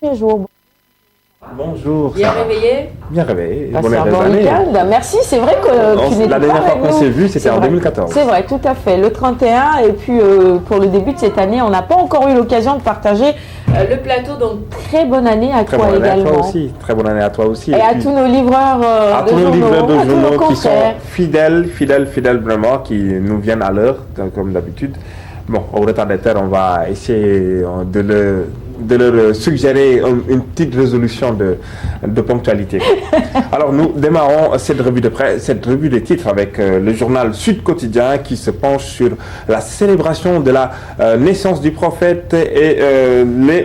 Bonjour. Bonjour. Bien réveillé? Bien réveillé. Bonne année. Merci, c'est vrai que tu n'étais pas la dernière fois qu'on s'est vu, c'était en 2014. C'est vrai, tout à fait. Le 31, et puis pour le début de cette année, on n'a pas encore eu l'occasion de partager le plateau. Donc très bonne année à toi également. Très bonne année à toi aussi. Très bonne année à toi aussi. Et à tous nos livreurs de journaux qui sont fidèles vraiment, qui nous viennent à l'heure, comme d'habitude. Bon, au retardataire, on va essayer de leur suggérer une petite résolution de ponctualité. Alors nous démarrons cette revue de titres avec le journal Sud Quotidien qui se penche sur la célébration de la naissance du prophète et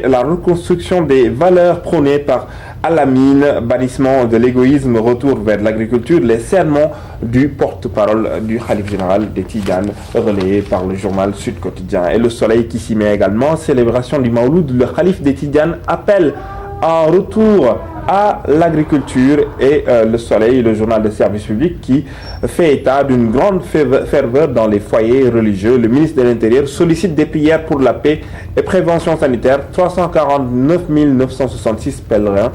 la reconstruction des valeurs prônées par Al-Amin, bannissement de l'égoïsme, retour vers l'agriculture, les sermons du porte-parole du Khalife général des Tidianes, relayé par le journal Sud Quotidien. Et le Soleil qui s'y met également, célébration du Mawloud, le Khalife des Tidianes appelle en retour à l'agriculture, et le Soleil, le journal de service public, qui fait état d'une grande ferveur dans les foyers religieux. Le ministre de l'Intérieur sollicite des prières pour la paix et prévention sanitaire. 349 966 pèlerins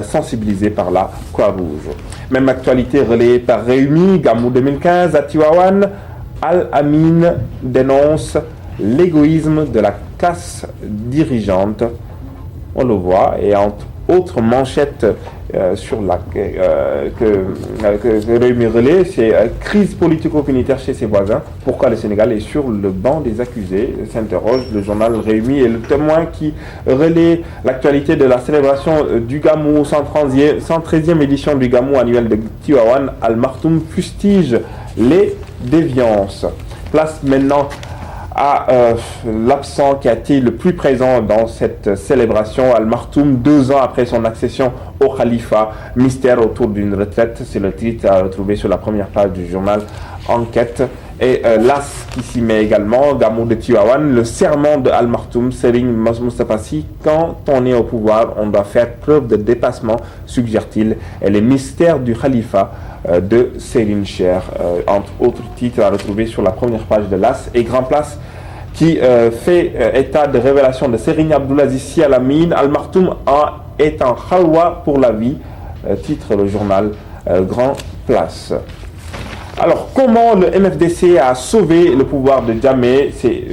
sensibilisés par la Croix-Rouge. Même actualité relayée par Réumi, Gamou 2015, à Tiwawan. Al-Amin dénonce l'égoïsme de la classe dirigeante. On le voit, et entre autre manchette sur que Réumi relaie, c'est crise politico-unitaire chez ses voisins. Pourquoi le Sénégal est sur le banc des accusés, s'interroge le journal Réumi. Et le Témoin qui relaie l'actualité de la célébration du Gamou, 113e édition du Gamou annuel de Tiwawan. Al Maktoum fustige les déviances. Place maintenant à l'absent qui a été le plus présent dans cette célébration. Al Maktoum, 2 ans après son accession au Khalifa, mystère autour d'une retraite. C'est le titre à retrouver sur la première page du journal Enquête. Et l'As qui s'y met également, Gamou de Tiwawan, le serment de Al Maktoum, Serigne Moustapha Sy: quand on est au pouvoir, on doit faire preuve de dépassement, suggère-t-il. Et les mystères du Khalifa de Serigne Cher, entre autres titres à retrouver sur la première page de l'As. Et Grand Place qui fait état de révélation de Serigne Abdoulaziz Sy Al Amine. Al Maktoum est en khalwa pour la vie, titre le journal Grand Place. Alors, comment le MFDC a sauvé le pouvoir de Jammeh? C'est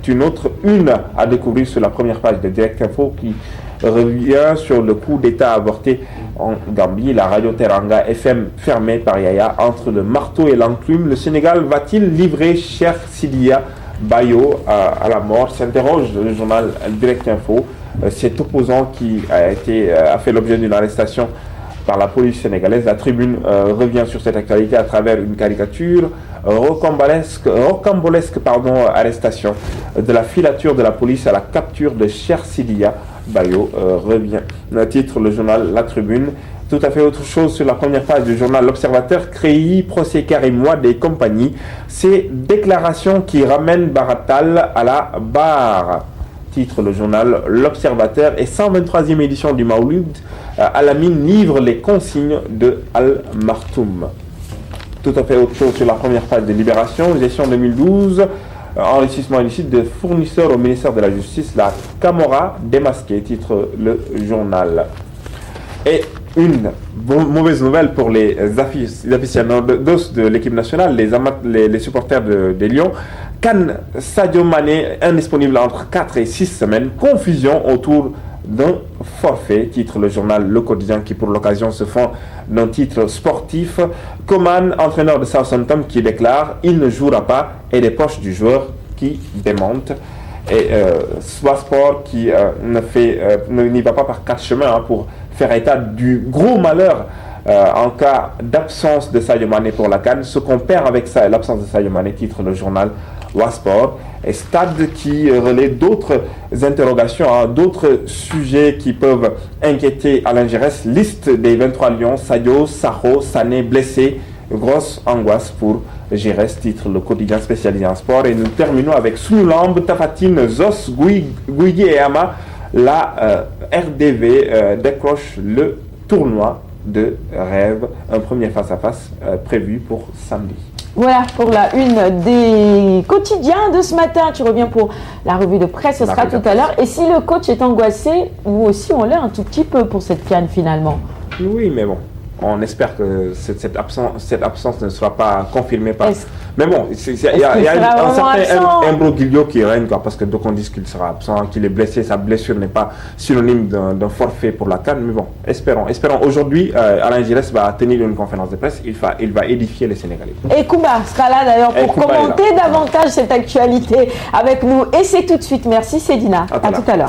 une autre une à découvrir sur la première page de Direct Info, qui revient sur le coup d'État avorté en Gambie. La radio Teranga FM fermée par Yaya. Entre le marteau et l'enclume, le Sénégal va-t-il livrer Cheikh Sidiya Bayo à la mort? S'interroge le journal Direct Info. Cet opposant qui a fait l'objet d'une arrestation par la police sénégalaise. La Tribune revient sur cette actualité à travers une caricature rocambolesque, arrestation de la filature de la police à la capture de Cheikh Sidiya Bayo, revient. Titre le journal La Tribune. Tout à fait autre chose sur la première page du journal L'Observateur. Créi, procès Karim Wade et compagnie. Ces déclarations qui ramènent Baratal à la barre. Titre le journal L'Observateur. Et 123e édition du Mawlid, Al-Amin livre les consignes de Al Maktoum. Tout à fait autre chose sur la première page de Libération. Gestion 2012, enrichissement illicite de fournisseurs au ministère de la Justice. La Camorra démasquée, titre le journal. Et une mauvaise nouvelle pour les aficionados de l'équipe nationale, les supporters des Lions. Kane Sadio Mané indisponible entre 4 et 6 semaines. Confusion autour d'un forfait, titre le journal Le Quotidien, qui pour l'occasion se fend d'un titre sportif. Coman, entraîneur de Southampton, qui déclare: il ne jouera pas, et les poches du joueur qui démentent. Et Swasport qui n'y va pas par 4 chemins pour faire état du gros malheur en cas d'absence de Sadio Mané pour la CAN. Ce qu'on perd avec ça, l'absence de Sadio Mané, titre le journal Wasport. Et Stade qui relaie d'autres interrogations, d'autres sujets qui peuvent inquiéter Alain Giresse. Liste des 23 Lions: Sadio, Sakho, Sané blessés. Grosse angoisse pour Giresse, titre le quotidien spécialisé en sport. Et nous terminons avec Sunulamb, Tafatine, Zos, Guigui et Ama. La RDV décroche le tournoi de rêve. Un premier face-à-face prévu pour samedi. Voilà pour la une des quotidiens de ce matin. Tu reviens pour la revue de presse, ce sera tout à l'heure. Et si le coach est angoissé, nous aussi on l'est un tout petit peu pour cette CAN finalement. Oui, mais bon, on espère que cette absence ne sera pas confirmée par... Mais bon, il y a un certain imbroglio qui règne, quoi, parce que donc on dit qu'il sera absent, qu'il est blessé, sa blessure n'est pas synonyme d'un forfait pour la CAN. Mais bon, espérons. Aujourd'hui, Alain Giresse va tenir une conférence de presse, il va édifier les Sénégalais. Et Kouba sera là d'ailleurs pour commenter davantage cette actualité avec nous. Et c'est tout de suite. Merci Cédina. À tout à l'heure.